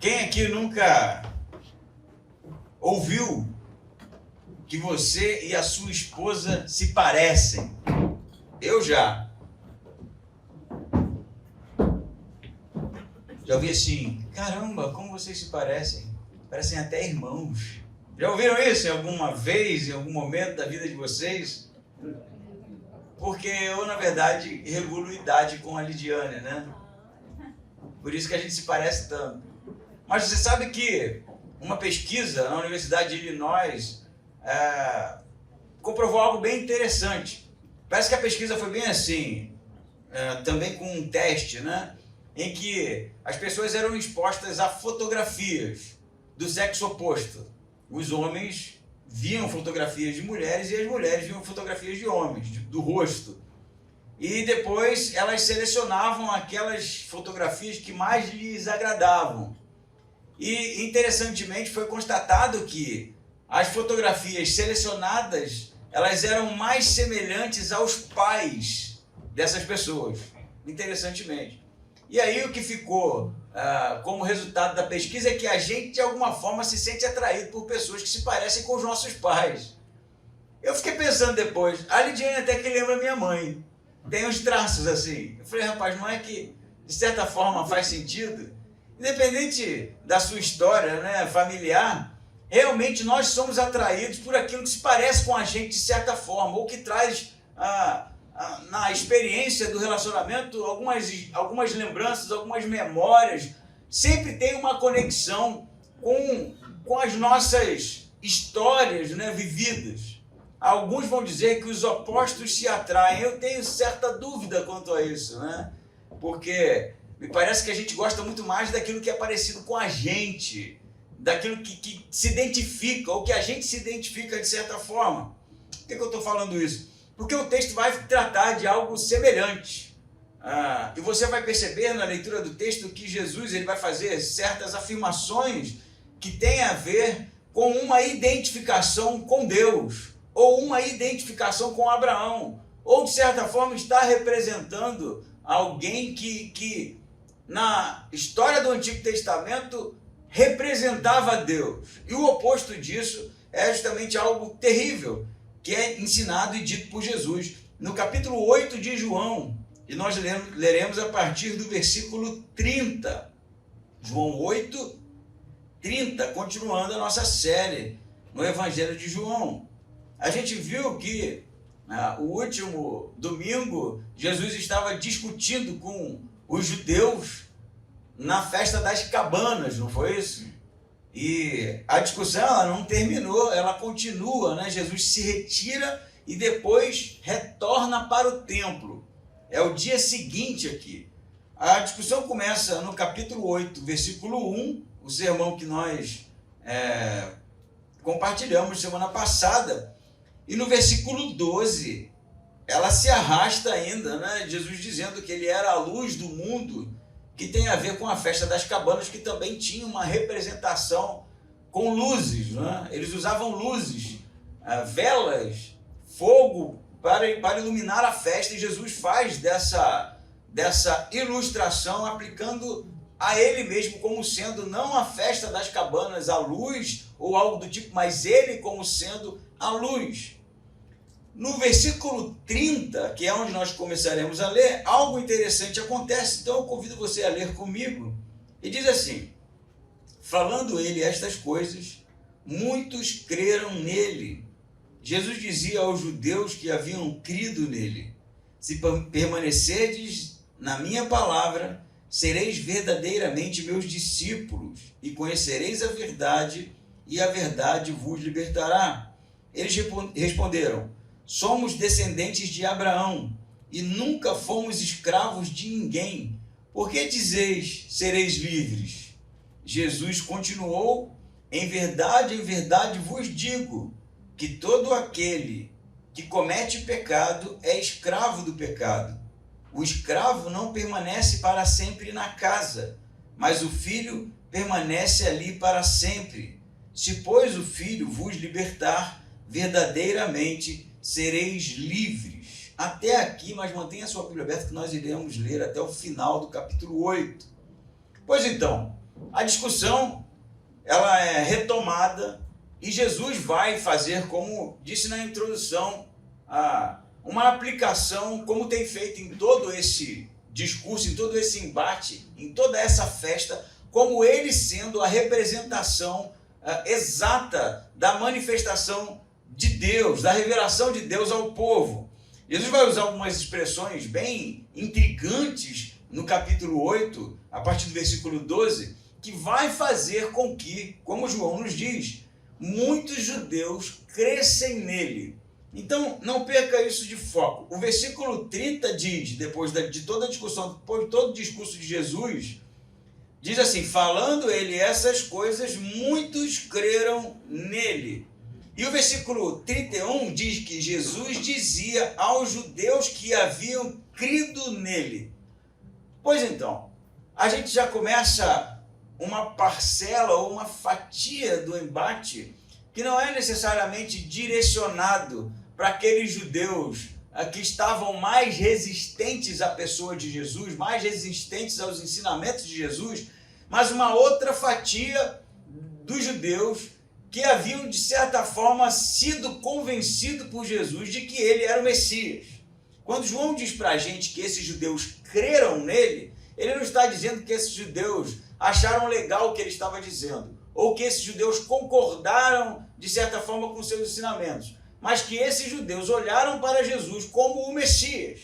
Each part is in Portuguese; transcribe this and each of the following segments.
Quem aqui nunca ouviu que você e a sua esposa se parecem? Eu já. Já ouvi assim, caramba, como vocês se parecem? Parecem até irmãos. Já ouviram isso em alguma vez, em algum momento da vida de vocês? Porque eu, na verdade, regulo idade com a Lidiane, né? Por isso que a gente se parece tanto. Mas você sabe que uma pesquisa na Universidade de Illinois comprovou algo bem interessante. Parece que a pesquisa foi bem assim, também com um teste, né? Em que as pessoas eram expostas a fotografias do sexo oposto. Os homens viam fotografias de mulheres e as mulheres viam fotografias de homens, do rosto. E depois elas selecionavam aquelas fotografias que mais lhes agradavam. E interessantemente foi constatado que as fotografias selecionadas, elas eram mais semelhantes aos pais dessas pessoas, interessantemente. E aí o que ficou como resultado da pesquisa é que a gente de alguma forma se sente atraído por pessoas que se parecem com os nossos pais. Eu fiquei pensando depois, a Lidiane até que lembra minha mãe, tem uns traços assim. Eu falei, rapaz, não é que de certa forma faz sentido? Independente da sua história, né, familiar, realmente nós somos atraídos por aquilo que se parece com a gente de certa forma, ou que traz na experiência do relacionamento algumas lembranças, algumas memórias. Sempre tem uma conexão com as nossas histórias, né, vividas. Alguns vão dizer que os opostos se atraem. Eu tenho certa dúvida quanto a isso, né? Porque me parece que a gente gosta muito mais daquilo que é parecido com a gente, daquilo que se identifica, ou que a gente se identifica de certa forma. Por que eu estou falando isso? Porque o texto vai tratar de algo semelhante. E você vai perceber na leitura do texto que Jesus ele vai fazer certas afirmações que têm a ver com uma identificação com Deus, ou uma identificação com Abraão, ou de certa forma está representando alguém que na história do Antigo Testamento representava Deus. E o oposto disso é justamente algo terrível, que é ensinado e dito por Jesus. No capítulo 8 de João, e nós leremos a partir do versículo 30. João 8, 30, continuando a nossa série no Evangelho de João. A gente viu que o último domingo, Jesus estava discutindo com os judeus na festa das cabanas, não foi isso? E a discussão ela não terminou, ela continua, né? Jesus se retira e depois retorna para o templo. É o dia seguinte aqui. A discussão começa no capítulo 8, versículo 1, o sermão que nós compartilhamos semana passada. E no versículo 12, ela se arrasta ainda, né? Jesus dizendo que ele era a luz do mundo, que tem a ver com a festa das cabanas, que também tinha uma representação com luzes, né? Eles usavam luzes, velas, fogo para iluminar a festa, e Jesus faz dessa ilustração, aplicando a ele mesmo como sendo não a festa das cabanas, a luz ou algo do tipo, mas ele como sendo a luz. No versículo 30, que é onde nós começaremos a ler, algo interessante acontece, então eu convido você a ler comigo. E diz assim: falando ele estas coisas, muitos creram nele. Jesus dizia aos judeus que haviam crido nele: se permanecerdes na minha palavra, sereis verdadeiramente meus discípulos, e conhecereis a verdade, e a verdade vos libertará. Eles responderam: somos descendentes de Abraão e nunca fomos escravos de ninguém. Por que dizeis, sereis livres? Jesus continuou: em verdade vos digo, que todo aquele que comete pecado é escravo do pecado. O escravo não permanece para sempre na casa, mas o filho permanece ali para sempre. Se, pois, o filho vos libertar, verdadeiramente sereis livres. Até aqui, mas mantenha a sua Bíblia aberta que nós iremos ler até o final do capítulo 8. Pois então, a discussão ela é retomada e Jesus vai fazer, como disse na introdução, uma aplicação, como tem feito em todo esse discurso, em todo esse embate, em toda essa festa, como ele sendo a representação exata da manifestação de Deus, da revelação de Deus ao povo. Jesus vai usar algumas expressões bem intrigantes no capítulo 8, a partir do versículo 12, que vai fazer com que, como João nos diz, muitos judeus crescem nele. Então, não perca isso de foco. O versículo 30 diz, depois de toda a discussão, depois de todo o discurso de Jesus, diz assim: falando ele essas coisas, muitos creram nele. E o versículo 31 diz que Jesus dizia aos judeus que haviam crido nele. Pois então, a gente já começa uma parcela ou uma fatia do embate que não é necessariamente direcionado para aqueles judeus que estavam mais resistentes à pessoa de Jesus, mais resistentes aos ensinamentos de Jesus, mas uma outra fatia dos judeus que haviam, de certa forma, sido convencidos por Jesus de que ele era o Messias. Quando João diz para a gente que esses judeus creram nele, ele não está dizendo que esses judeus acharam legal o que ele estava dizendo, ou que esses judeus concordaram, de certa forma, com seus ensinamentos, mas que esses judeus olharam para Jesus como o Messias.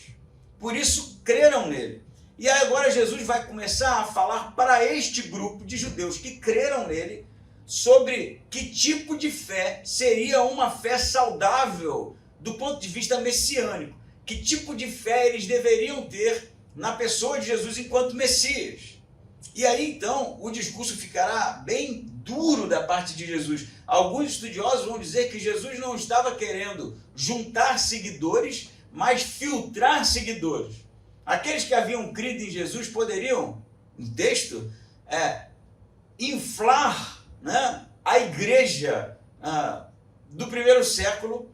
Por isso, creram nele. E agora Jesus vai começar a falar para este grupo de judeus que creram nele sobre que tipo de fé seria uma fé saudável do ponto de vista messiânico. Que tipo de fé eles deveriam ter na pessoa de Jesus enquanto Messias. E aí, então, o discurso ficará bem duro da parte de Jesus. Alguns estudiosos vão dizer que Jesus não estava querendo juntar seguidores, mas filtrar seguidores. Aqueles que haviam crido em Jesus poderiam, no texto, inflar, né, a igreja do primeiro século,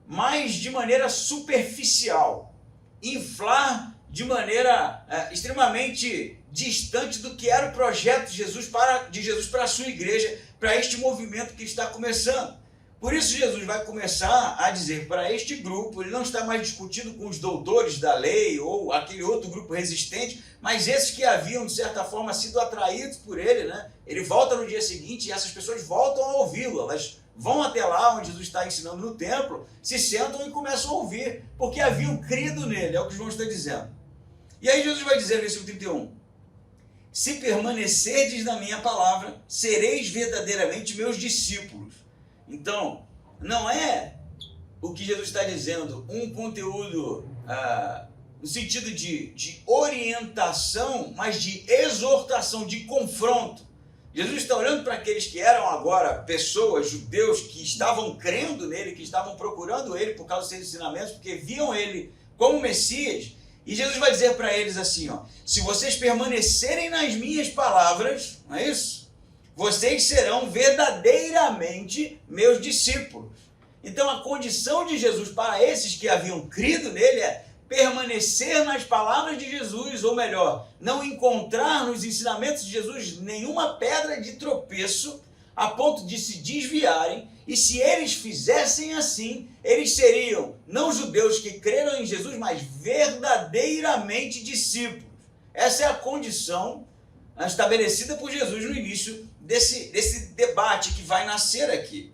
mas de maneira superficial. Inflar de maneira extremamente distante do que era o projeto de Jesus para a sua igreja, para este movimento que está começando. Por isso Jesus vai começar a dizer para este grupo, ele não está mais discutindo com os doutores da lei ou aquele outro grupo resistente, mas esses que haviam, de certa forma, sido atraídos por ele, né? Ele volta no dia seguinte e essas pessoas voltam a ouvi-lo, elas vão até lá onde Jesus está ensinando no templo, se sentam e começam a ouvir, porque haviam crido nele, é o que João está dizendo. E aí Jesus vai dizer no versículo 31, se permanecerdes na minha palavra, sereis verdadeiramente meus discípulos. Então, não é o que Jesus está dizendo, um conteúdo no sentido de orientação, mas de exortação, de confronto. Jesus está olhando para aqueles que eram agora pessoas, judeus, que estavam crendo nele, que estavam procurando ele por causa dos seus ensinamentos, porque viam ele como Messias. E Jesus vai dizer para eles assim, se vocês permanecerem nas minhas palavras, não é isso? Vocês serão verdadeiramente meus discípulos. Então a condição de Jesus para esses que haviam crido nele é permanecer nas palavras de Jesus, ou melhor, não encontrar nos ensinamentos de Jesus nenhuma pedra de tropeço a ponto de se desviarem, e se eles fizessem assim, eles seriam não judeus que creram em Jesus, mas verdadeiramente discípulos. Essa é a condição estabelecida por Jesus no início desse debate que vai nascer aqui.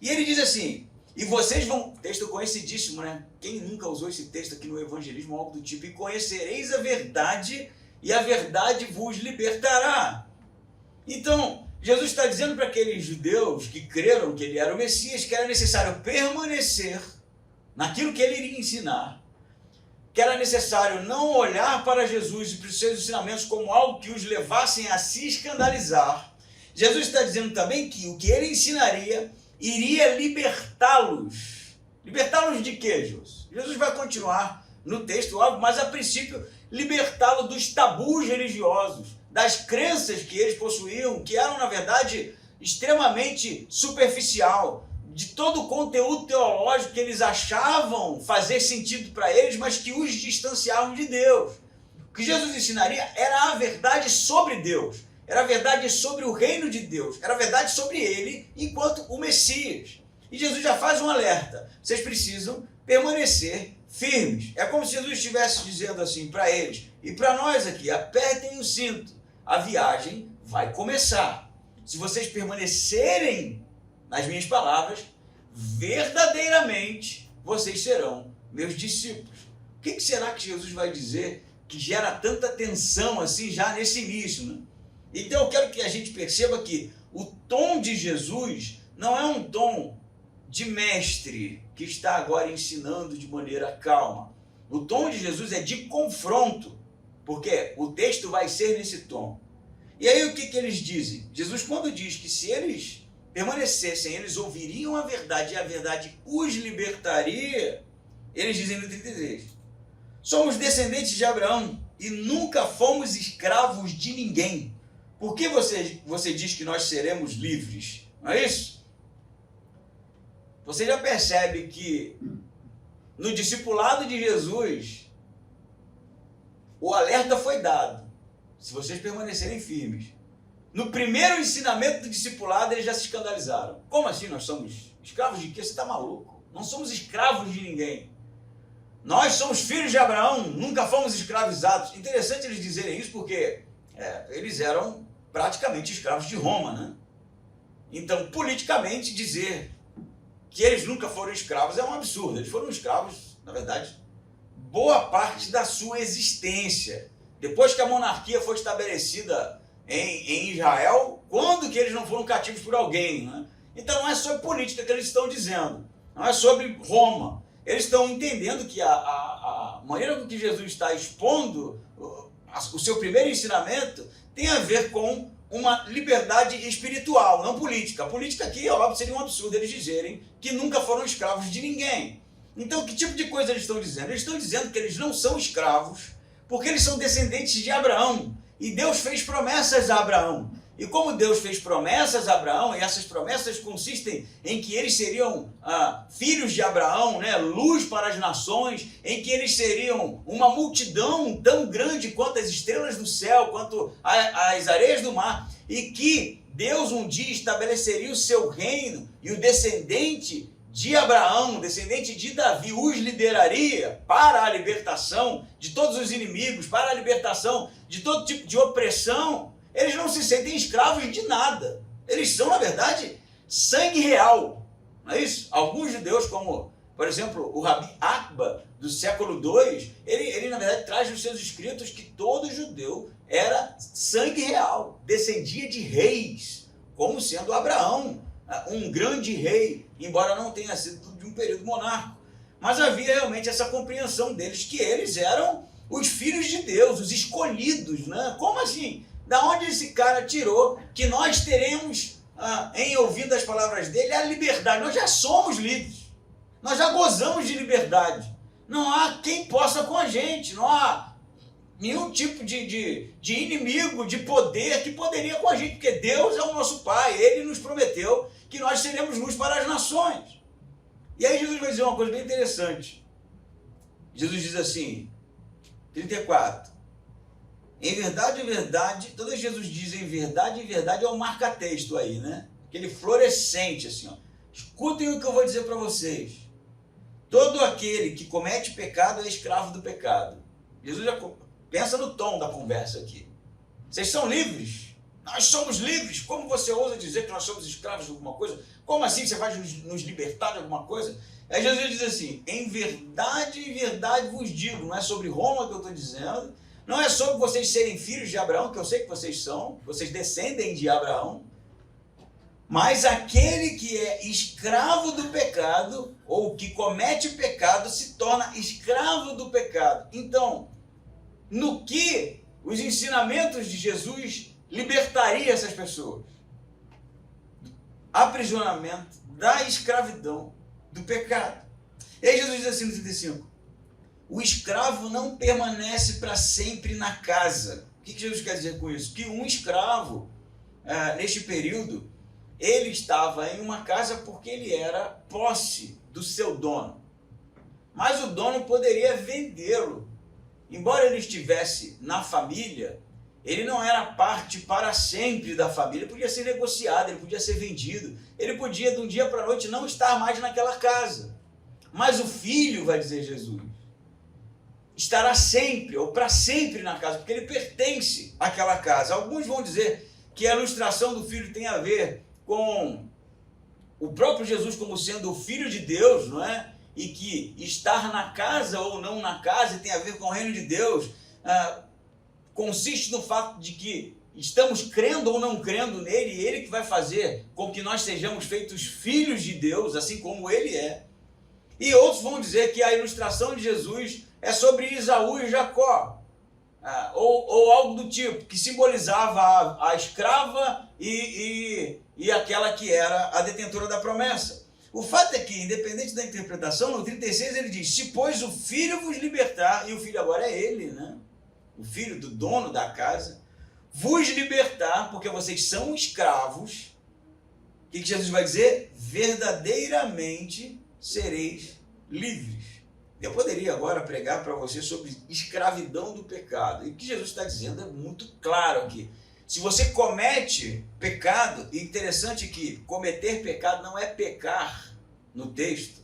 E ele diz assim, e vocês vão, texto conhecidíssimo, né? Quem nunca usou esse texto aqui no evangelismo, algo do tipo, e conhecereis a verdade, e a verdade vos libertará. Então, Jesus está dizendo para aqueles judeus que creram que ele era o Messias, que era necessário permanecer naquilo que ele iria ensinar, que era necessário não olhar para Jesus e para os seus ensinamentos como algo que os levassem a se escandalizar. Jesus está dizendo também que o que ele ensinaria iria libertá-los. Libertá-los de quê, Jesus? Jesus vai continuar no texto, mas a princípio libertá-los dos tabus religiosos, das crenças que eles possuíam, que eram, na verdade, extremamente superficial, de todo o conteúdo teológico que eles achavam fazer sentido para eles, mas que os distanciavam de Deus. O que Jesus ensinaria era a verdade sobre Deus. era a verdade sobre o reino de Deus, era a verdade sobre ele enquanto o Messias. E Jesus já faz um alerta, vocês precisam permanecer firmes. É como se Jesus estivesse dizendo assim para eles e para nós aqui, apertem o cinto, a viagem vai começar. Se vocês permanecerem nas minhas palavras, verdadeiramente vocês serão meus discípulos. O que será que Jesus vai dizer que gera tanta tensão assim já nesse início, né? Então eu quero que a gente perceba que o tom de Jesus não é um tom de mestre que está agora ensinando de maneira calma. O tom de Jesus é de confronto, porque o texto vai ser nesse tom. E aí o que eles dizem? Jesus, quando diz que se eles permanecessem, eles ouviriam a verdade e a verdade os libertaria, eles dizem no 33, somos descendentes de Abraão e nunca fomos escravos de ninguém. Por que você diz que nós seremos livres? Não é isso? Você já percebe que no discipulado de Jesus, o alerta foi dado. Se vocês permanecerem firmes. No primeiro ensinamento do discipulado, eles já se escandalizaram. Como assim nós somos escravos de quê? Você está maluco? Não somos escravos de ninguém. Nós somos filhos de Abraão, nunca fomos escravizados. Interessante eles dizerem isso porque eles eram praticamente escravos de Roma, né? Então, politicamente, dizer que eles nunca foram escravos é um absurdo. Eles foram escravos, na verdade, boa parte da sua existência. Depois que a monarquia foi estabelecida em Israel, quando que eles não foram cativos por alguém, né? Então não é sobre política que eles estão dizendo, não é sobre Roma. Eles estão entendendo que a maneira com que Jesus está expondo o seu primeiro ensinamento tem a ver com uma liberdade espiritual, não política. A política aqui, óbvio, seria um absurdo eles dizerem que nunca foram escravos de ninguém. Então, que tipo de coisa eles estão dizendo? Eles estão dizendo que eles não são escravos porque eles são descendentes de Abraão. E Deus fez promessas a Abraão. E como Deus fez promessas a Abraão, e essas promessas consistem em que eles seriam filhos de Abraão, né, luz para as nações, em que eles seriam uma multidão tão grande quanto as estrelas do céu, quanto as areias do mar, e que Deus um dia estabeleceria o seu reino, e o descendente de Abraão, descendente de Davi, os lideraria para a libertação de todos os inimigos, para a libertação de todo tipo de opressão. Eles não se sentem escravos de nada. Eles são, na verdade, sangue real. Não é isso? Alguns judeus, como, por exemplo, o Rabi Akba, do século II, ele na verdade, traz nos seus escritos que todo judeu era sangue real, descendia de reis, como sendo Abraão, um grande rei, embora não tenha sido de um período monárquico. Mas havia realmente essa compreensão deles, que eles eram os filhos de Deus, os escolhidos, né? Como assim? Da onde esse cara tirou que nós teremos, em ouvindo as palavras dele, a liberdade? Nós já somos livres. Nós já gozamos de liberdade. Não há quem possa com a gente. Não há nenhum tipo de inimigo, de poder que poderia com a gente. Porque Deus é o nosso Pai. Ele nos prometeu que nós seremos luz para as nações. E aí Jesus vai dizer uma coisa bem interessante. Jesus diz assim, 34. Em verdade, todas Jesus diz em verdade é um marca-texto aí, né? Aquele fluorescente, assim, ó. Escutem o que eu vou dizer para vocês. Todo aquele que comete pecado é escravo do pecado. Jesus já pensa no tom da conversa aqui. Vocês são livres? Nós somos livres. Como você ousa dizer que nós somos escravos de alguma coisa? Como assim você vai nos libertar de alguma coisa? Aí Jesus diz assim, em verdade vos digo, não é sobre Roma que eu estou dizendo, não é sobre vocês serem filhos de Abraão, que eu sei que vocês são, vocês descendem de Abraão, mas aquele que é escravo do pecado, ou que comete pecado, se torna escravo do pecado. Então, no que os ensinamentos de Jesus libertaria essas pessoas? Aprisionamento da escravidão, do pecado. E aí Jesus diz assim no 35, o escravo não permanece para sempre na casa. O que Jesus quer dizer com isso? Que um escravo, neste período, ele estava em uma casa porque ele era posse do seu dono. Mas o dono poderia vendê-lo. Embora ele estivesse na família, Ele não era parte para sempre da família, ele podia ser negociado, ele podia ser vendido, ele podia de um dia para a noite não estar mais naquela casa. Mas o filho, vai dizer Jesus, estará sempre ou para sempre na casa, porque ele pertence àquela casa. Alguns vão dizer que a ilustração do filho tem a ver com o próprio Jesus como sendo o filho de Deus, não é? E que estar na casa ou não na casa tem a ver com o reino de Deus, consiste no fato de que estamos crendo ou não crendo nele, e ele que vai fazer com que nós sejamos feitos filhos de Deus, assim como ele é. E outros vão dizer que a ilustração de Jesus é sobre Esaú e Jacó, ou algo do tipo, que simbolizava a escrava e aquela que era a detentora da promessa. O fato é que, independente da interpretação, no 36 ele diz: se pois o filho vos libertar, e o filho agora é ele, né? O filho do dono da casa, vos libertar, porque vocês são escravos, o que Jesus vai dizer? Verdadeiramente sereis livres. Eu poderia agora pregar para você sobre escravidão do pecado. E o que Jesus está dizendo é muito claro aqui. Se você comete pecado, e interessante que cometer pecado não é pecar no texto,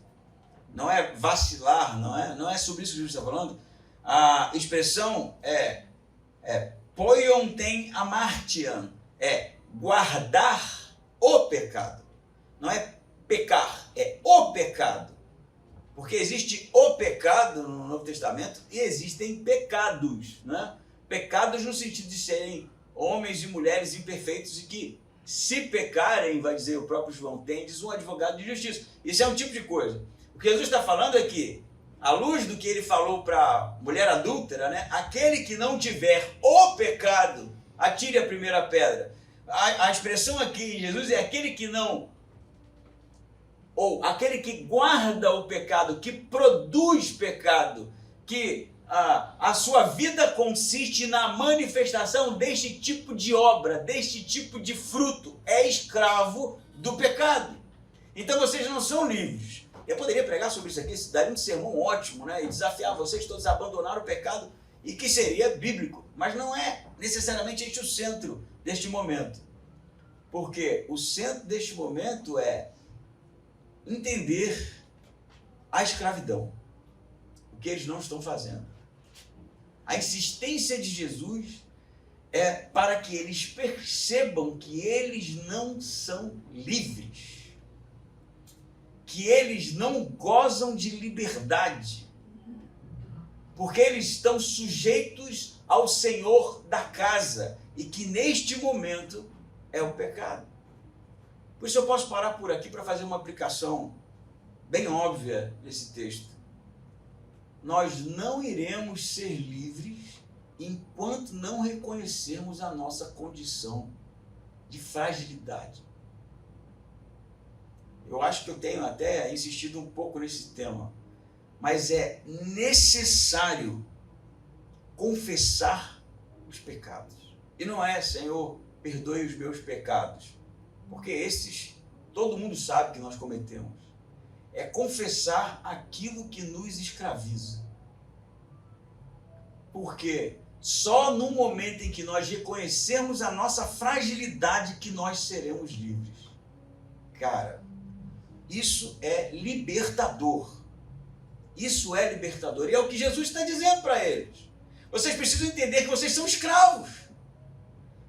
não é vacilar, não é sobre isso que Jesus está falando. A expressão é poion amartian, é guardar o pecado. Não é pecar, é o pecado. Porque existe o pecado no Novo Testamento e existem pecados, né? Pecados no sentido de serem homens e mulheres imperfeitos e que, se pecarem, vai dizer o próprio João, tendes um advogado de justiça. Isso é um tipo de coisa. O que Jesus está falando é que, à luz do que ele falou para a mulher adúltera, né? Aquele que não tiver o pecado, atire a primeira pedra. A expressão aqui em Jesus é aquele que não, ou aquele que guarda o pecado, que produz pecado, que a sua vida consiste na manifestação deste tipo de obra, deste tipo de fruto, é escravo do pecado. Então vocês não são livres. Eu poderia pregar sobre isso aqui, isso daria um sermão ótimo, né? E desafiar vocês todos a abandonar o pecado, e que seria bíblico, mas não é necessariamente este o centro deste momento. Porque o centro deste momento é entender a escravidão, o que eles não estão fazendo. A insistência de Jesus é para que eles percebam que eles não são livres, que eles não gozam de liberdade, porque eles estão sujeitos ao Senhor da casa, e que neste momento é o pecado. Por isso eu posso parar por aqui para fazer uma aplicação bem óbvia desse texto. Nós não iremos ser livres enquanto não reconhecermos a nossa condição de fragilidade. Eu acho que eu tenho até insistido um pouco nesse tema, mas é necessário confessar os pecados. E não é, Senhor, perdoe os meus pecados, porque esses todo mundo sabe que nós cometemos. É confessar aquilo que nos escraviza. Porque só no momento em que nós reconhecermos a nossa fragilidade que nós seremos livres. Cara, isso é libertador. Isso é libertador. E é o que Jesus está dizendo para eles. Vocês precisam entender que vocês são escravos.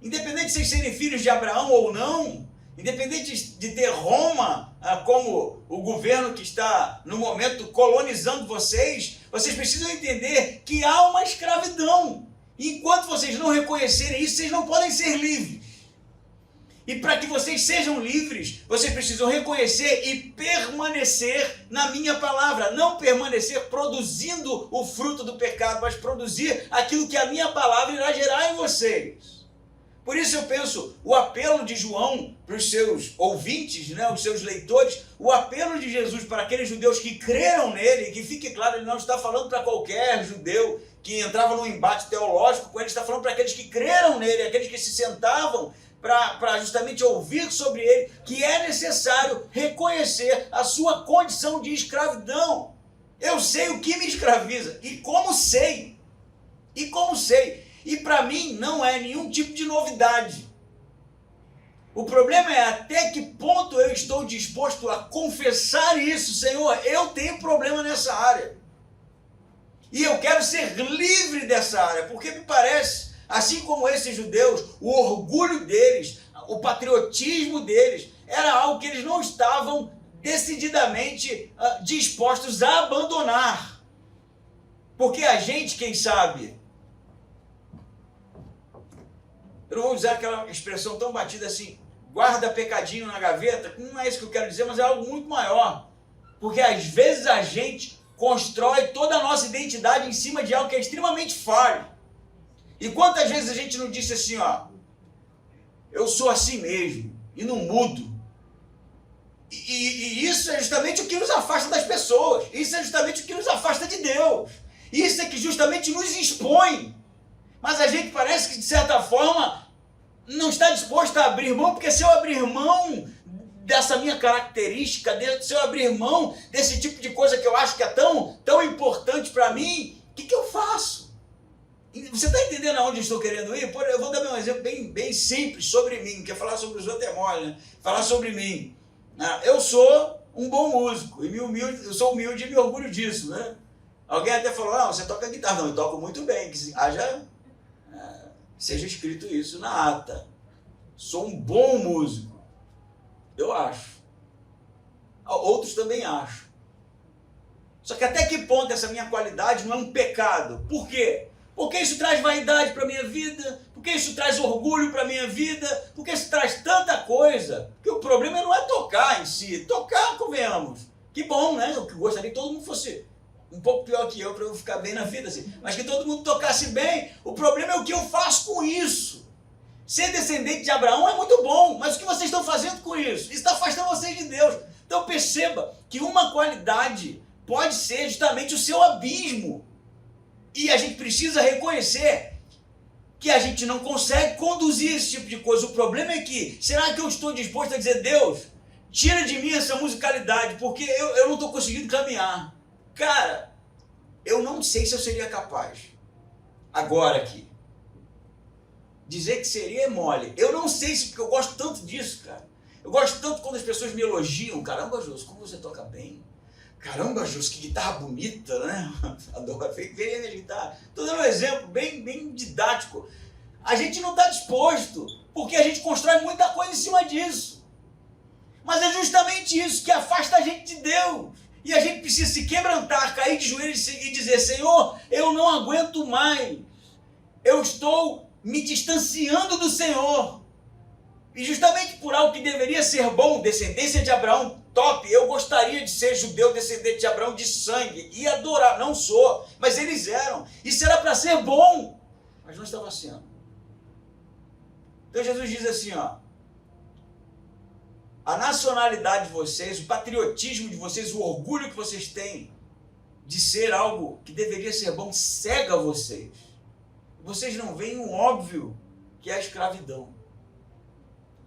Independente de vocês serem filhos de Abraão ou não, independente de ter Roma como o governo que está no momento colonizando vocês, vocês precisam entender que há uma escravidão. E enquanto vocês não reconhecerem isso, vocês não podem ser livres. E para que vocês sejam livres, vocês precisam reconhecer e permanecer na minha palavra. Não permanecer produzindo o fruto do pecado, mas produzir aquilo que a minha palavra irá gerar em vocês. Por isso eu penso, o apelo de João para os seus ouvintes, né, os seus leitores, o apelo de Jesus para aqueles judeus que creram nele, e que fique claro, ele não está falando para qualquer judeu que entrava num embate teológico com ele, está falando para aqueles que creram nele, aqueles que se sentavam para justamente ouvir sobre ele, que é necessário reconhecer a sua condição de escravidão. Eu sei o que me escraviza, e como sei. E para mim não é nenhum tipo de novidade. O problema é até que ponto eu estou disposto a confessar isso. Senhor, eu tenho problema nessa área. E eu quero ser livre dessa área, porque me parece, assim como esses judeus, o orgulho deles, o patriotismo deles, era algo que eles não estavam decididamente dispostos a abandonar. Porque a gente, quem sabe, eu não vou usar aquela expressão tão batida assim, guarda pecadinho na gaveta, não é isso que eu quero dizer, mas é algo muito maior. Porque às vezes a gente constrói toda a nossa identidade em cima de algo que é extremamente falho. E quantas vezes a gente não disse assim, ó, eu sou assim mesmo, e não mudo. E isso é justamente o que nos afasta das pessoas, isso é justamente o que nos afasta de Deus, isso é que justamente nos expõe. Mas a gente parece que, de certa forma, não está disposto a abrir mão, porque se eu abrir mão dessa minha característica, se eu abrir mão desse tipo de coisa que eu acho que é tão importante para mim, o que eu faço? Você está entendendo aonde eu estou querendo ir? Eu vou dar um exemplo bem simples sobre mim, que é falar sobre os outros é mole, né? Falar sobre mim. Eu sou um bom músico, e eu sou humilde e me orgulho disso, né? Alguém até falou, você toca guitarra. Não, eu toco muito bem, que seja escrito isso na ata. Sou um bom músico. Eu acho. Outros também acham. Só que até que ponto essa minha qualidade não é um pecado? Por quê? Porque isso traz vaidade para a minha vida, porque isso traz orgulho para a minha vida, porque isso traz tanta coisa, que o problema não é tocar em si. Tocar, convenhamos. Que bom, né? Eu gostaria que todo mundo fosse um pouco pior que eu, para eu ficar bem na vida, assim. Mas que todo mundo tocasse bem. O problema é o que eu faço com isso. Ser descendente de Abraão é muito bom, mas o que vocês estão fazendo com isso? Isso está afastando vocês de Deus. Então perceba que uma qualidade pode ser justamente o seu abismo. E a gente precisa reconhecer que a gente não consegue conduzir esse tipo de coisa. O problema é que, será que eu estou disposto a dizer, Deus, tira de mim essa musicalidade, porque eu não estou conseguindo caminhar. Cara, eu não sei se eu seria capaz, agora aqui, dizer que seria é mole. Eu não sei se, porque eu gosto tanto disso, cara. Eu gosto tanto quando as pessoas me elogiam. Caramba, Jô, como você toca bem. Caramba, Jô, que guitarra bonita, né? Adoro, vem a minha guitarra. Estou dando um exemplo bem didático. A gente não está disposto, porque a gente constrói muita coisa em cima disso. Mas é justamente isso que afasta a gente de Deus. E a gente precisa se quebrantar, cair de joelhos e dizer, Senhor, eu não aguento mais. Eu estou me distanciando do Senhor. E justamente por algo que deveria ser bom, descendência de Abraão, top, eu gostaria de ser judeu, descendente de Abraão de sangue, e adorar, não sou, mas eles eram. Isso era para ser bom, mas não estava sendo. Então Jesus diz assim, a nacionalidade de vocês, o patriotismo de vocês, o orgulho que vocês têm de ser algo que deveria ser bom, cega vocês. Vocês não veem o óbvio que é a escravidão.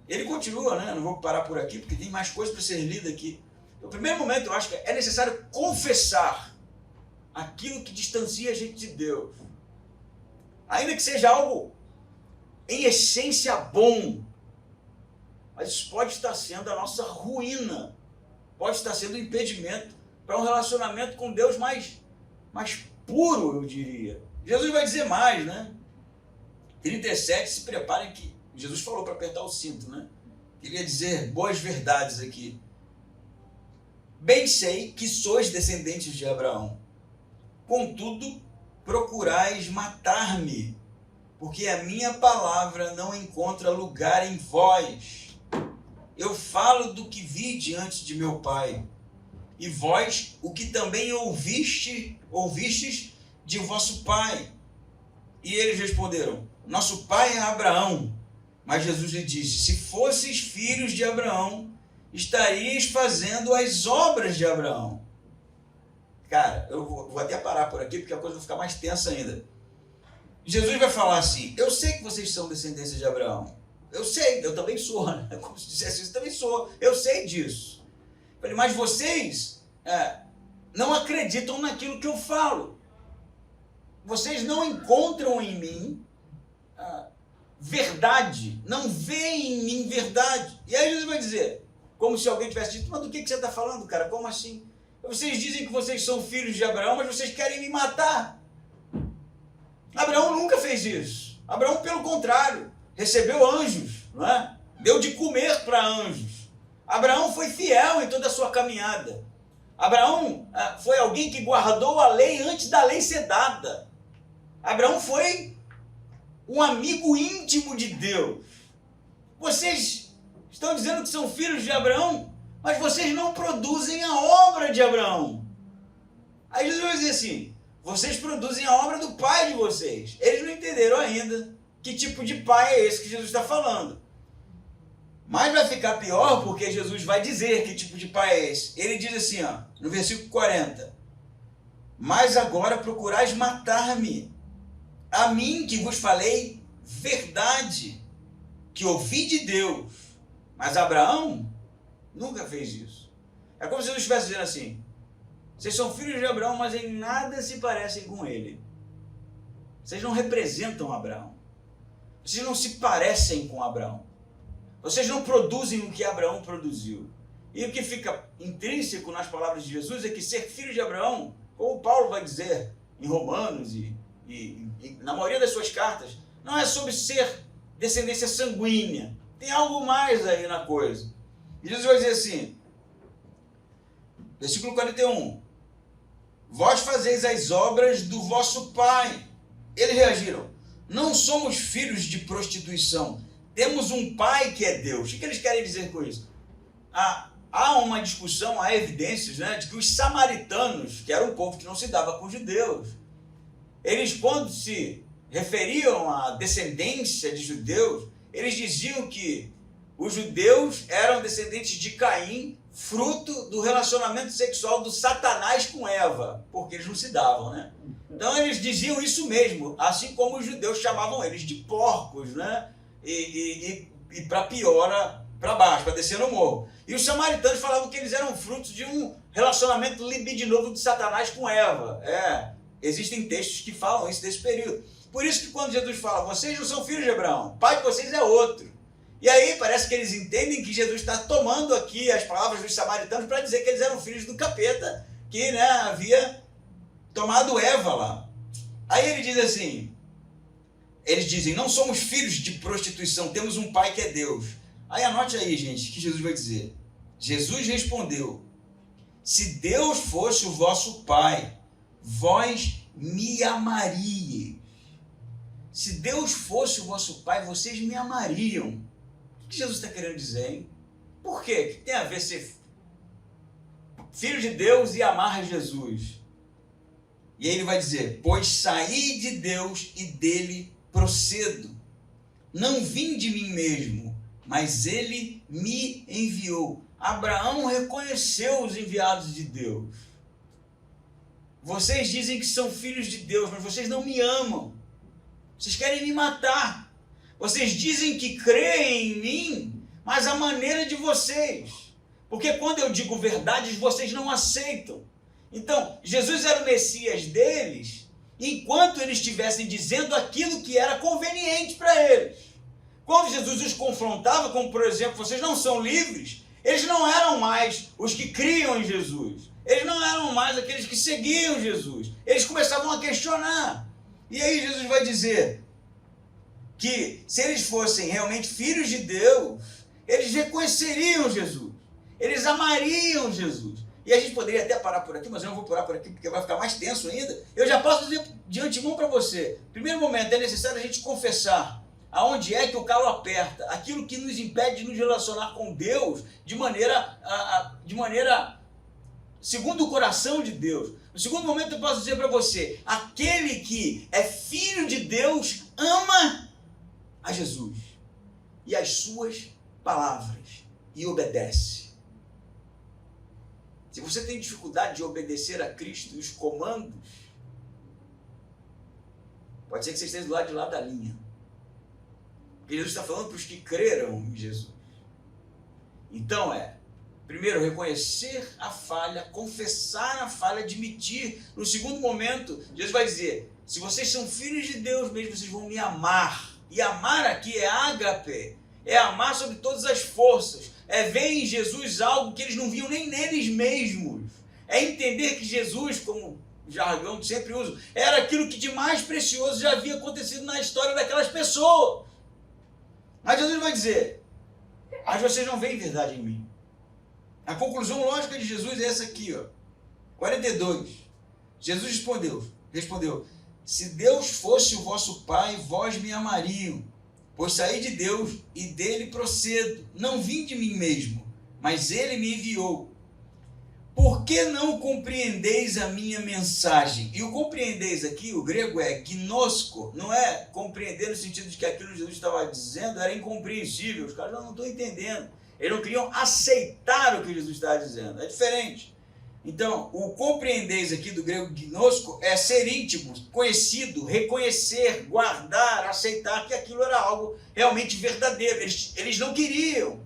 Ele continua, né? Não vou parar por aqui, porque tem mais coisas para ser lida aqui. No primeiro momento, eu acho que é necessário confessar aquilo que distancia a gente de Deus. Ainda que seja algo em essência bom, mas isso pode estar sendo a nossa ruína, pode estar sendo um impedimento para um relacionamento com Deus mais puro, eu diria. Jesus vai dizer mais, né? 37, se preparem que Jesus falou para apertar o cinto, né? Queria dizer boas verdades aqui. Bem sei que sois descendentes de Abraão, contudo procurais matar-me, porque a minha palavra não encontra lugar em vós. Eu falo do que vi diante de meu Pai, e vós o que também ouvistes de vosso pai. E eles responderam, nosso pai é Abraão. Mas Jesus lhe disse, se fosseis filhos de Abraão, estarias fazendo as obras de Abraão. Cara, eu vou até parar por aqui, porque a coisa vai ficar mais tensa ainda. Jesus vai falar assim, eu sei que vocês são descendência de Abraão. Eu sei, eu também sou, né? Como se dissesse isso, eu também sou. Eu sei disso. Eu falei, mas vocês não acreditam naquilo que eu falo. Vocês não encontram em mim verdade, não vê em mim verdade. E aí Jesus vai dizer, como se alguém tivesse dito, mas do que você está falando, cara? Como assim? Vocês dizem que vocês são filhos de Abraão, mas vocês querem me matar. Abraão nunca fez isso. Abraão, pelo contrário, recebeu anjos, não é? Deu de comer para anjos. Abraão foi fiel em toda a sua caminhada. Abraão foi alguém que guardou a lei antes da lei ser dada. Abraão foi um amigo íntimo de Deus. Vocês estão dizendo que são filhos de Abraão, mas vocês não produzem a obra de Abraão. Aí Jesus vai dizer assim, vocês produzem a obra do pai de vocês. Eles não entenderam ainda que tipo de pai é esse que Jesus está falando. Mas vai ficar pior porque Jesus vai dizer que tipo de pai é esse. Ele diz assim, ó, no versículo 40. Mas agora procurais matar-me, a mim que vos falei verdade, que ouvi de Deus. Mas Abraão nunca fez isso. É como se Jesus estivesse dizendo assim, vocês são filhos de Abraão, mas em nada se parecem com ele. Vocês não representam Abraão. Vocês não se parecem com Abraão. Vocês não produzem o que Abraão produziu. E o que fica intrínseco nas palavras de Jesus é que ser filho de Abraão, como Paulo vai dizer em Romanos e na maioria das suas cartas, não é sobre ser descendência sanguínea. Tem algo mais aí na coisa. E Jesus vai dizer assim, versículo 41, vós fazeis as obras do vosso pai. Eles reagiram, não somos filhos de prostituição, temos um pai que é Deus. O que eles querem dizer com isso? Há uma discussão, há evidências, né, de que os samaritanos, que era um povo que não se dava com os judeus, eles quando se referiam à descendência de judeus, eles diziam que os judeus eram descendentes de Caim, fruto do relacionamento sexual do Satanás com Eva, porque eles não se davam, né? Então eles diziam isso mesmo, assim como os judeus chamavam eles de porcos, né? E para pior, para baixo, para descer no morro. E os samaritanos falavam que eles eram frutos de um relacionamento libidinoso de Satanás com Eva. Existem textos que falam isso desse período. Por isso que quando Jesus fala, vocês não são filhos de Abraão, o pai de vocês é outro. E aí parece que eles entendem que Jesus está tomando aqui as palavras dos samaritanos para dizer que eles eram filhos do capeta, que, né, havia tomado Eva lá. Aí ele diz assim, eles dizem, não somos filhos de prostituição, temos um pai que é Deus. Aí anote aí, gente, o que Jesus vai dizer. Jesus respondeu, se Deus fosse o vosso pai, vós me amaríeis. Se Deus fosse o vosso pai, vocês me amariam. O que Jesus está querendo dizer, hein? Por quê? O que tem a ver ser filho de Deus e amar Jesus? E aí ele vai dizer, pois saí de Deus e dele procedo. Não vim de mim mesmo, mas ele me enviou. Abraão reconheceu os enviados de Deus. Vocês dizem que são filhos de Deus, mas vocês não me amam. Vocês querem me matar. Vocês dizem que creem em mim, mas a maneira de vocês. Porque quando eu digo verdades, vocês não aceitam. Então, Jesus era o Messias deles, enquanto eles estivessem dizendo aquilo que era conveniente para eles. Quando Jesus os confrontava, como por exemplo, vocês não são livres, eles não eram mais os que criam em Jesus. Eles não eram mais aqueles que seguiam Jesus. Eles começavam a questionar. E aí Jesus vai dizer que se eles fossem realmente filhos de Deus, eles reconheceriam Jesus. Eles amariam Jesus. E a gente poderia até parar por aqui, mas eu não vou parar por aqui porque vai ficar mais tenso ainda. Eu já posso dizer de antemão para você. Primeiro momento, é necessário a gente confessar aonde é que o calo aperta. Aquilo que nos impede de nos relacionar com Deus de maneira segundo o coração de Deus. No segundo momento eu posso dizer para você, aquele que é filho de Deus ama a Jesus e as suas palavras e obedece. Se você tem dificuldade de obedecer a Cristo e os comandos, pode ser que você esteja do lado de lá da linha. Porque Jesus está falando para os que creram em Jesus. Então primeiro, reconhecer a falha, confessar a falha, admitir. No segundo momento, Jesus vai dizer, se vocês são filhos de Deus mesmo, vocês vão me amar E amar aqui é ágape, é amar sobre todas as forças, é ver em Jesus algo que eles não viam nem neles mesmos. É entender que Jesus, como jargão que sempre uso, era aquilo que de mais precioso já havia acontecido na história daquelas pessoas. Mas Jesus vai dizer, mas vocês não veem verdade em mim. A conclusão lógica de Jesus é essa aqui, ó. 42. Jesus respondeu, se Deus fosse o vosso Pai, vós me amariam, pois saí de Deus e dele procedo. Não vim de mim mesmo, mas ele me enviou. Por que não compreendeis a minha mensagem? E o compreendeis aqui, o grego é gnosko, não é compreender no sentido de que aquilo que Jesus estava dizendo era incompreensível. Os caras não estão entendendo. Eles não queriam aceitar o que Jesus estava dizendo. É diferente. Então, o compreendeis aqui do grego gnosko é ser íntimo, conhecido, reconhecer, guardar, aceitar que aquilo era algo realmente verdadeiro. Eles não queriam.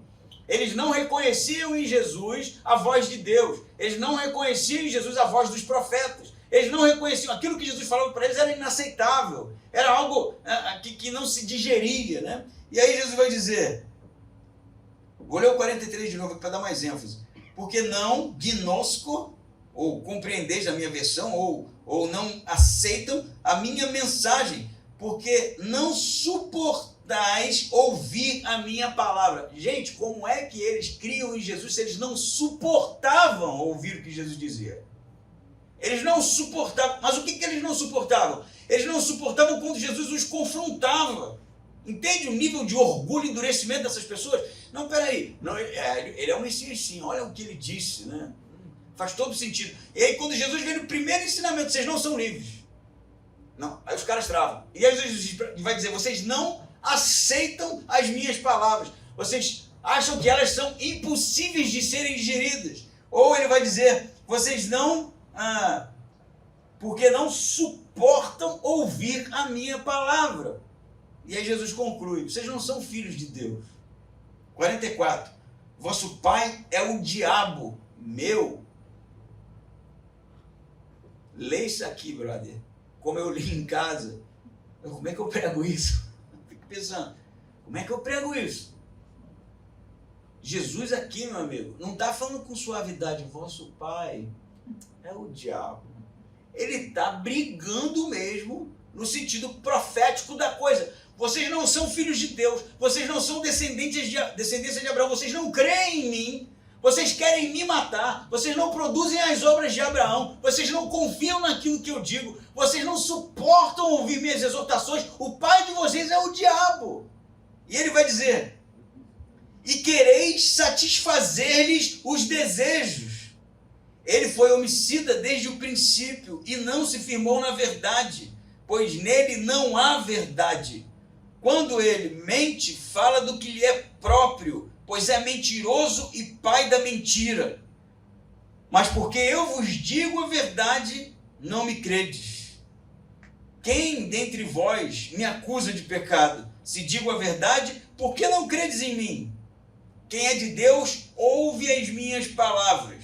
Eles não reconheciam em Jesus a voz de Deus. Eles não reconheciam em Jesus a voz dos profetas. Eles não reconheciam. Aquilo que Jesus falava para eles era inaceitável. Era algo que não se digeria, né? E aí Jesus vai dizer, vou ler o 43 de novo para dar mais ênfase. Porque não gnosco, ou compreendeis a minha versão, ou não aceitam a minha mensagem, porque não suportais ouvir a minha palavra. Gente, como é que eles criam em Jesus se eles não suportavam ouvir o que Jesus dizia? Eles não suportavam. Mas o que eles não suportavam? Eles não suportavam quando Jesus os confrontava. Entende o nível de orgulho e endurecimento dessas pessoas? Não, peraí, não, ele é um Messias sim, olha o que ele disse, né? Faz todo sentido. E aí quando Jesus vem no primeiro ensinamento, vocês não são livres. Não, aí os caras travam. E aí Jesus vai dizer, vocês não aceitam as minhas palavras. Vocês acham que elas são impossíveis de serem digeridas. Ou ele vai dizer, vocês não, porque não suportam ouvir a minha palavra. E aí Jesus conclui, vocês não são filhos de Deus. 44. Vosso pai é o diabo, meu. Lê isso aqui, brother. Como eu li em casa. Como é que eu prego isso? Fico pensando, como é que eu prego isso? Jesus aqui, meu amigo, não está falando com suavidade. Vosso pai é o diabo. Ele está brigando mesmo no sentido profético da coisa. Vocês não são filhos de Deus, vocês não são descendência de Abraão, vocês não creem em mim, vocês querem me matar, vocês não produzem as obras de Abraão, vocês não confiam naquilo que eu digo, vocês não suportam ouvir minhas exortações, o pai de vocês é o diabo. E ele vai dizer, e quereis satisfazer-lhes os desejos. Ele foi homicida desde o princípio e não se firmou na verdade, pois nele não há verdade. Quando ele mente, fala do que lhe é próprio, pois é mentiroso e pai da mentira. Mas porque eu vos digo a verdade, não me credes. Quem dentre vós me acusa de pecado? Se digo a verdade, por que não credes em mim? Quem é de Deus, ouve as minhas palavras.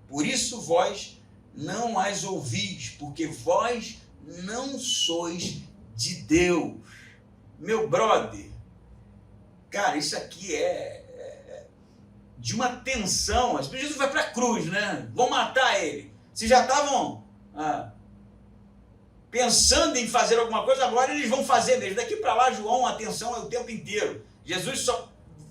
Por isso vós não as ouvis, porque vós não sois de Deus. Meu brother, cara, isso aqui é de uma tensão. Jesus vai para a cruz, né? Vão matar ele. Se já estavam pensando em fazer alguma coisa, agora eles vão fazer mesmo. Daqui para lá, João, a tensão é o tempo inteiro. Jesus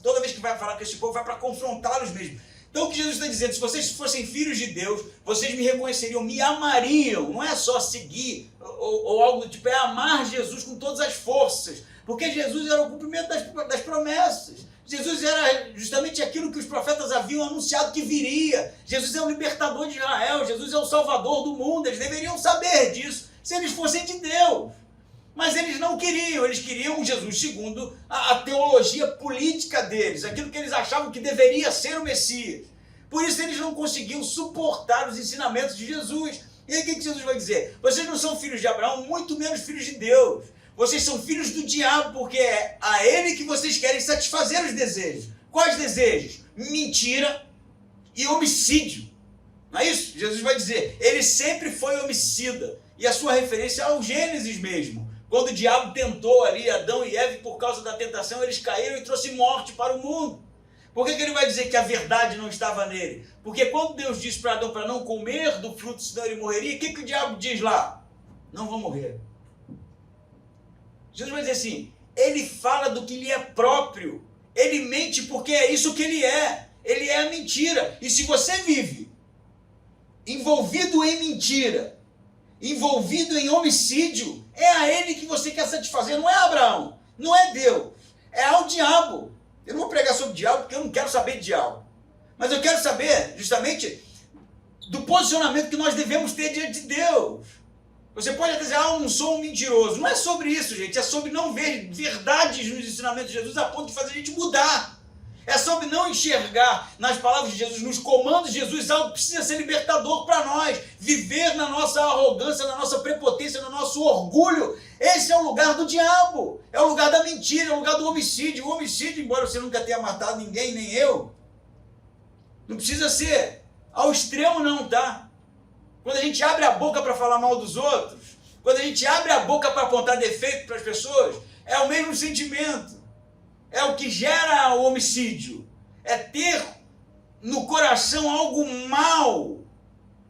toda vez que vai falar com esse povo, vai para confrontá-los mesmo. Então o que Jesus está dizendo, se vocês fossem filhos de Deus, vocês me reconheceriam, me amariam. Não é só seguir ou algo do tipo, é amar Jesus com todas as forças. Porque Jesus era o cumprimento das promessas. Jesus era justamente aquilo que os profetas haviam anunciado que viria. Jesus é o libertador de Israel, Jesus é o salvador do mundo. Eles deveriam saber disso, se eles fossem de Deus. Mas eles não queriam, eles queriam Jesus segundo a teologia política deles, aquilo que eles achavam que deveria ser o Messias. Por isso eles não conseguiam suportar os ensinamentos de Jesus. E aí o que Jesus vai dizer? Vocês não são filhos de Abraão, muito menos filhos de Deus. Vocês são filhos do diabo, porque é a ele que vocês querem satisfazer os desejos. Quais desejos? Mentira e homicídio. Não é isso? Jesus vai dizer, ele sempre foi homicida. E a sua referência é ao Gênesis mesmo. Quando o diabo tentou ali Adão e Eva, por causa da tentação, eles caíram e trouxe morte para o mundo. Por que ele vai dizer que a verdade não estava nele? Porque quando Deus disse para Adão para não comer do fruto, senão ele morreria, o que o diabo diz lá? Não vou morrer. Jesus vai dizer assim, ele fala do que lhe é próprio. Ele mente porque é isso que ele é. Ele é a mentira. E se você vive envolvido em mentira, envolvido em homicídio, é a ele que você quer satisfazer, não é Abraão, não é Deus, é ao diabo. Eu não vou pregar sobre o diabo porque eu não quero saber de diabo, mas eu quero saber justamente do posicionamento que nós devemos ter diante de Deus. Você pode até dizer, eu não sou um mentiroso. Não é sobre isso, gente, é sobre não ver verdades nos ensinamentos de Jesus a ponto de fazer a gente mudar. É sobre não enxergar nas palavras de Jesus, nos comandos de Jesus, algo que precisa ser libertador para nós. Viver na nossa arrogância, na nossa prepotência, no nosso orgulho. Esse é o lugar do diabo. É o lugar da mentira, é o lugar do homicídio. O homicídio, embora você nunca tenha matado ninguém, nem eu, não precisa ser ao extremo não, tá? Quando a gente abre a boca para falar mal dos outros, quando a gente abre a boca para apontar defeito para as pessoas, é o mesmo sentimento. É o que gera o homicídio. É ter no coração algo mal,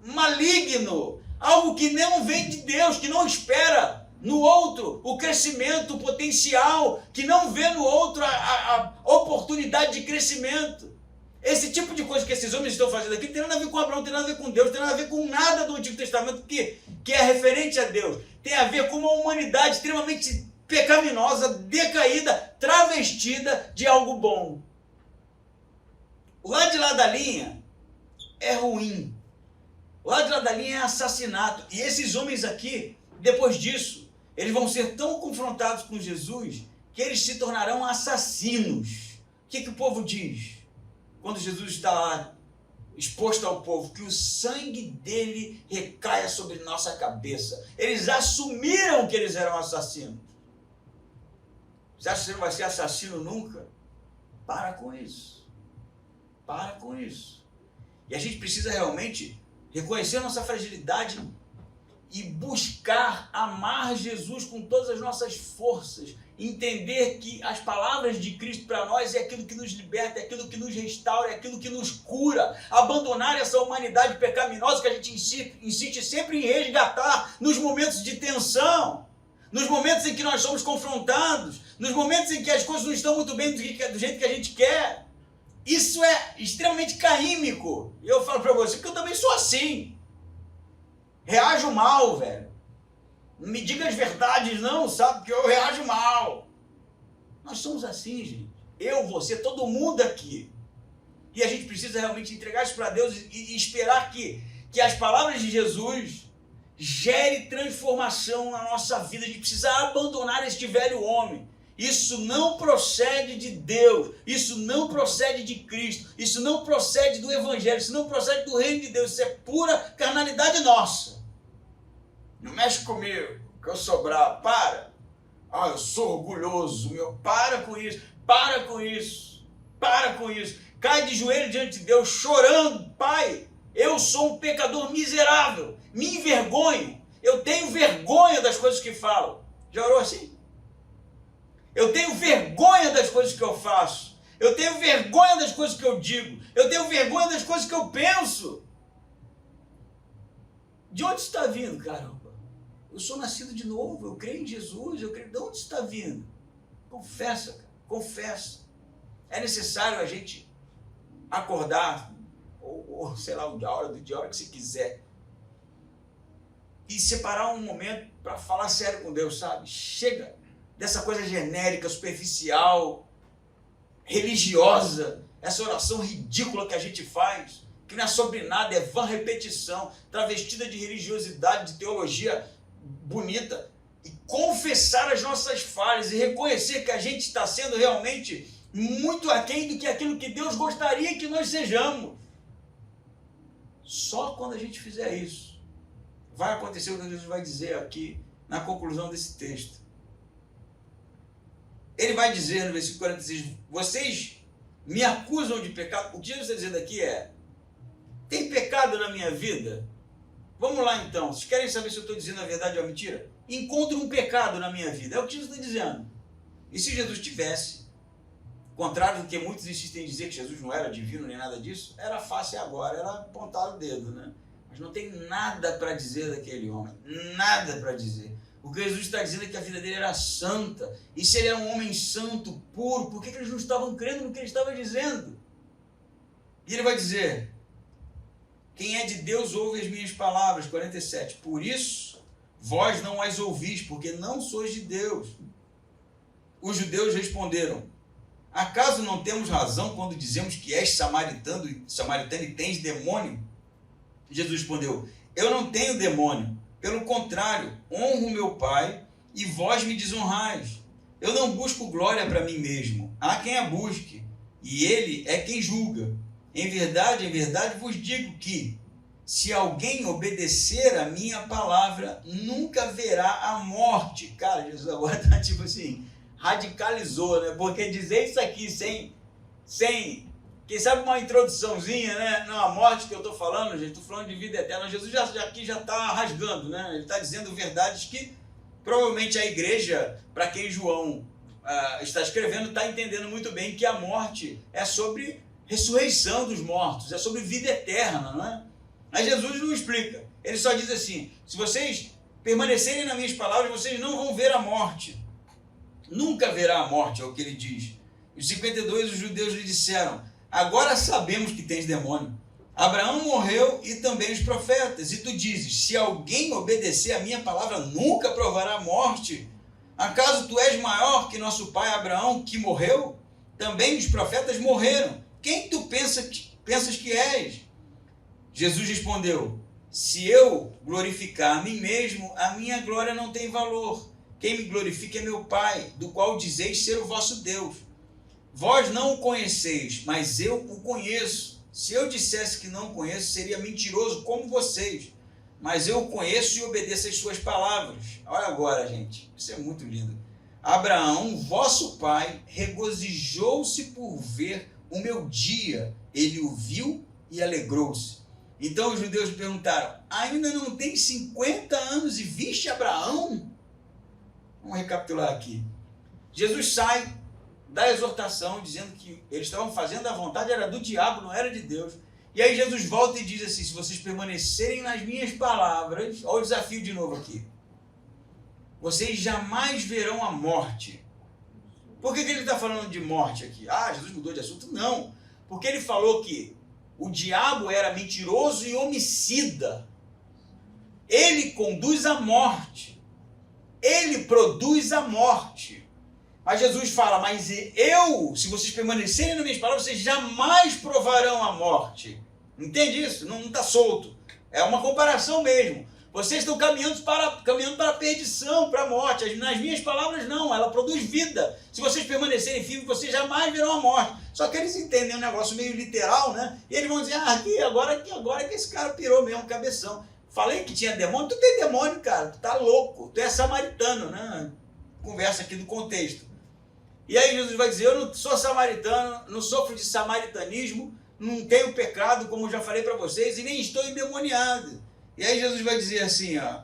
maligno, algo que não vem de Deus, que não espera no outro o crescimento, o potencial, que não vê no outro a oportunidade de crescimento. Esse tipo de coisa que esses homens estão fazendo aqui não tem nada a ver com Abraão, não tem nada a ver com Deus, não tem nada a ver com nada do Antigo Testamento que é referente a Deus. Tem a ver com uma humanidade extremamente pecaminosa, decaída, travestida de algo bom. O lado de lá da linha é ruim. O lado de lá da linha é assassinato. E esses homens aqui, depois disso, eles vão ser tão confrontados com Jesus que eles se tornarão assassinos. O que o povo diz? Quando Jesus está lá exposto ao povo, que o sangue dele recaia sobre nossa cabeça. Eles assumiram que eles eram assassinos. Você acha que você não vai ser assassino nunca? Para com isso. Para com isso. E a gente precisa realmente reconhecer a nossa fragilidade e buscar amar Jesus com todas as nossas forças. Entender que as palavras de Cristo para nós é aquilo que nos liberta, é aquilo que nos restaura, é aquilo que nos cura. Abandonar essa humanidade pecaminosa que a gente insiste sempre em resgatar nos momentos de tensão, nos momentos em que nós somos confrontados, nos momentos em que as coisas não estão muito bem do jeito que a gente quer. Isso é extremamente caímico. E eu falo para você que eu também sou assim. Reajo mal, velho. Não me diga as verdades não, sabe? Que eu reajo mal. Nós somos assim, gente. Eu, você, todo mundo aqui. E a gente precisa realmente entregar isso para Deus e esperar que as palavras de Jesus gere transformação na nossa vida. A gente precisa abandonar este velho homem. Isso não procede de Deus, isso não procede de Cristo, isso não procede do Evangelho, isso não procede do reino de Deus, isso é pura carnalidade nossa. Não mexe comigo, que eu sou bravo, para. Eu sou orgulhoso, para com isso, para com isso, para com isso. Cai de joelho diante de Deus, chorando, Pai, eu sou um pecador miserável, me envergonho, eu tenho vergonha das coisas que falo. Já orou assim? Eu tenho vergonha das coisas que eu faço. Eu tenho vergonha das coisas que eu digo. Eu tenho vergonha das coisas que eu penso. De onde está vindo, caramba? Eu sou nascido de novo, eu creio em Jesus, eu creio. De onde está vindo? Confessa, cara, confessa. É necessário a gente acordar, ou sei lá, de hora que você quiser, e separar um momento para falar sério com Deus, sabe? Chega dessa coisa genérica, superficial, religiosa, essa oração ridícula que a gente faz, que não é sobre nada, é vã repetição, travestida de religiosidade, de teologia bonita, e confessar as nossas falhas e reconhecer que a gente está sendo realmente muito aquém do que aquilo que Deus gostaria que nós sejamos. Só quando a gente fizer isso, vai acontecer o que Deus vai dizer aqui na conclusão desse texto. Ele vai dizer no versículo 46, vocês me acusam de pecado. O que Jesus está dizendo aqui é, tem pecado na minha vida? Vamos lá então, vocês querem saber se eu estou dizendo a verdade ou a mentira? Encontro um pecado na minha vida, é o que Jesus está dizendo. E se Jesus tivesse, contrário do que muitos insistem em dizer que Jesus não era divino nem nada disso, era fácil agora, era apontar o dedo, né? Mas não tem nada para dizer daquele homem, nada para dizer. O que Jesus está dizendo é que a vida dele era santa, e se ele era um homem santo, puro, por que eles não estavam crendo no que ele estava dizendo? E ele vai dizer, quem é de Deus ouve as minhas palavras, 47, por isso vós não as ouvis, porque não sois de Deus. Os judeus responderam, acaso não temos razão quando dizemos que és samaritano e tens demônio? Jesus respondeu, eu não tenho demônio, pelo contrário, honro meu Pai e vós me desonrais. Eu não busco glória para mim mesmo, há quem a busque, e ele é quem julga. Em verdade vos digo que, se alguém obedecer a minha palavra, nunca verá a morte. Cara, Jesus agora está tipo assim, radicalizou, né? Porque dizer isso aqui sem quem sabe uma introduçãozinha, né? Não, a morte que eu estou falando, gente, estou falando de vida eterna. Jesus aqui já está rasgando, né? Ele está dizendo verdades que provavelmente a igreja, para quem João está escrevendo, está entendendo muito bem que a morte é sobre ressurreição dos mortos, é sobre vida eterna, não é? Mas Jesus não explica. Ele só diz assim, se vocês permanecerem nas minhas palavras, vocês não vão ver a morte. Nunca verá a morte, é o que ele diz. E os 52, os judeus lhe disseram, agora sabemos que tens demônio. Abraão morreu e também os profetas. E tu dizes, se alguém obedecer a minha palavra, nunca provará a morte. Acaso tu és maior que nosso pai Abraão, que morreu? Também os profetas morreram. Quem tu pensas que és? Jesus respondeu, se eu glorificar a mim mesmo, a minha glória não tem valor. Quem me glorifica é meu Pai, do qual dizeis ser o vosso Deus. Vós não o conheceis, mas eu o conheço. Se eu dissesse que não o conheço, seria mentiroso como vocês. Mas eu o conheço e obedeço às suas palavras. Olha agora, gente, isso é muito lindo. Abraão, vosso pai, regozijou-se por ver o meu dia. Ele o viu e alegrou-se. Então os judeus perguntaram, ainda não tem 50 anos e viste Abraão? Vamos recapitular aqui. Jesus sai da exortação dizendo que eles estavam fazendo a vontade, era do diabo, não era de Deus. E aí Jesus volta e diz assim, se vocês permanecerem nas minhas palavras, olha o desafio de novo aqui, vocês jamais verão a morte. Por que ele está falando de morte aqui? Ah, Jesus mudou de assunto? Não, porque ele falou que o diabo era mentiroso e homicida. Ele conduz à morte. Ele produz a morte. Mas Jesus fala, mas eu, se vocês permanecerem nas minhas palavras, vocês jamais provarão a morte. Entende isso? Não está solto. É uma comparação mesmo. Vocês estão caminhando para a perdição, para a morte. Nas minhas palavras, não. Ela produz vida. Se vocês permanecerem firmes, vocês jamais verão a morte. Só que eles entendem um negócio meio literal, né? E eles vão dizer, agora que esse cara pirou mesmo, cabeção. Falei que tinha demônio. Tu tem demônio, cara. Tu tá louco. Tu é samaritano, né? Conversa aqui do contexto. E aí Jesus vai dizer, eu não sou samaritano, não sofro de samaritanismo, não tenho pecado, como já falei para vocês, e nem estou endemoniado. E aí Jesus vai dizer assim, ó,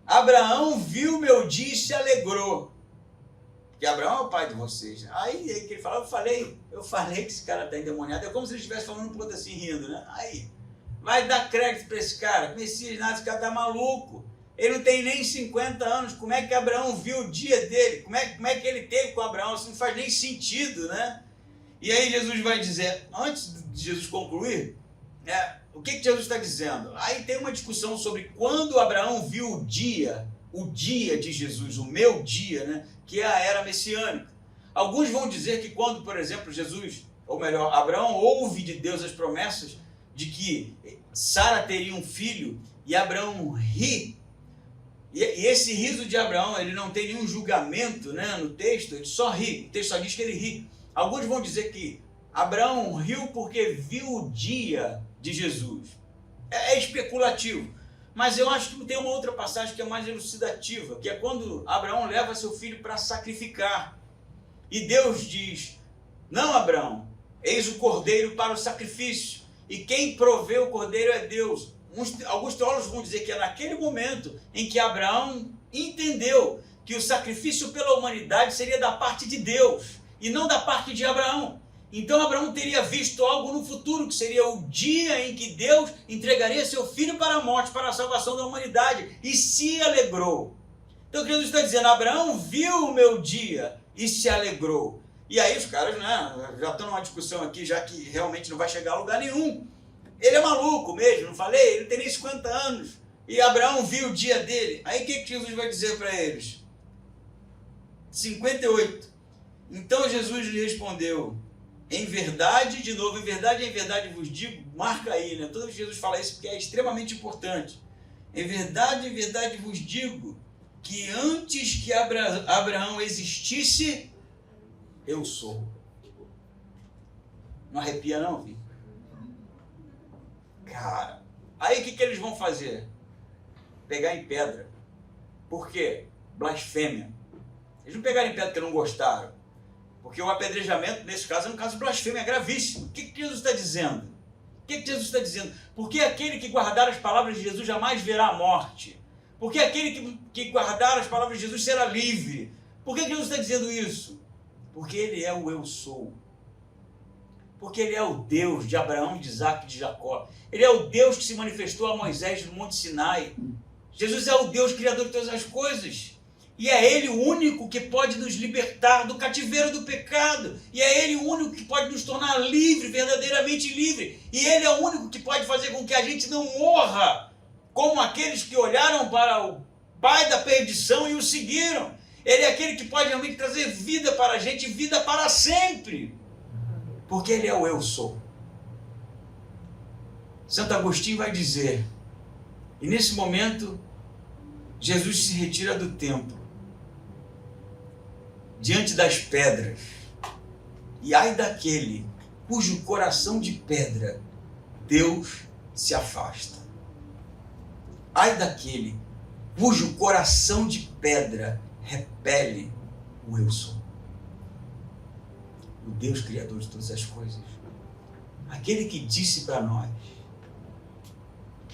Abraão viu meu dia e se alegrou. Porque Abraão é o pai de vocês. Aí que ele fala, eu falei que esse cara está endemoniado. É como se ele estivesse falando pro outro assim, rindo, né? Aí, vai dar crédito para esse cara. Messias nada, esse cara tá maluco. Ele não tem nem 50 anos. Como é que Abraão viu o dia dele? Como é que ele teve com Abraão? Isso não faz nem sentido, né? E aí Jesus vai dizer, antes de Jesus concluir, o que Jesus está dizendo? Aí tem uma discussão sobre quando Abraão viu o dia de Jesus, o meu dia, né? Que é a era messiânica. Alguns vão dizer que quando, por exemplo, Abraão ouve de Deus as promessas de que Sara teria um filho e Abraão ri. E esse riso de Abraão, ele não tem nenhum julgamento, né, no texto, ele só ri. O texto só diz que ele ri. Alguns vão dizer que Abraão riu porque viu o dia de Jesus. É especulativo. Mas eu acho que tem uma outra passagem que é mais elucidativa, que é quando Abraão leva seu filho para sacrificar. E Deus diz, não, Abraão, eis o cordeiro para o sacrifício. E quem provê o cordeiro é Deus. alguns teólogos vão dizer que é naquele momento em que Abraão entendeu que o sacrifício pela humanidade seria da parte de Deus e não da parte de Abraão. Então Abraão teria visto algo no futuro, que seria o dia em que Deus entregaria seu filho para a morte, para a salvação da humanidade, e se alegrou. Então Jesus está dizendo, Abraão viu o meu dia e se alegrou. E aí os caras, né, já estão numa discussão aqui, já que realmente não vai chegar a lugar nenhum. Ele é maluco mesmo, não falei? Ele tem nem 50 anos. E Abraão viu o dia dele. Aí o que Jesus vai dizer para eles? 58. Então Jesus lhe respondeu, em verdade, de novo, em verdade vos digo, marca aí, né? Toda vez que Jesus fala isso, porque é extremamente importante. Em verdade vos digo, que antes que Abraão existisse, eu sou. Não arrepia não, filho? Cara, aí o que eles vão fazer? Pegar em pedra. Por quê? Blasfêmia. Eles não pegaram em pedra porque não gostaram. Porque o apedrejamento, nesse caso, é um caso de blasfêmia gravíssimo. O que Jesus está dizendo? O que Jesus está dizendo? Porque aquele que guardar as palavras de Jesus jamais verá a morte. Porque aquele que guardar as palavras de Jesus será livre. Por que Jesus está dizendo isso? Porque ele é o eu sou. Porque ele é o Deus de Abraão, de Isaac e de Jacó. Ele é o Deus que se manifestou a Moisés no Monte Sinai. Jesus é o Deus criador de todas as coisas. E é Ele o único que pode nos libertar do cativeiro do pecado. E é Ele o único que pode nos tornar livre, verdadeiramente livre. E Ele é o único que pode fazer com que a gente não morra, como aqueles que olharam para o pai da perdição e o seguiram. Ele é aquele que pode realmente trazer vida para a gente, vida para sempre. Porque Ele é o eu sou. Santo Agostinho vai dizer, e nesse momento, Jesus se retira do templo, diante das pedras, e ai daquele cujo coração de pedra Deus se afasta. Ai daquele cujo coração de pedra repele o eu sou. O Deus criador de todas as coisas. Aquele que disse para nós,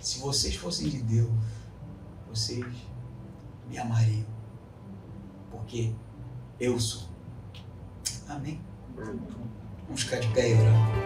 se vocês fossem de Deus, vocês me amariam, porque eu sou. Amém? Vamos ficar de pé e orar.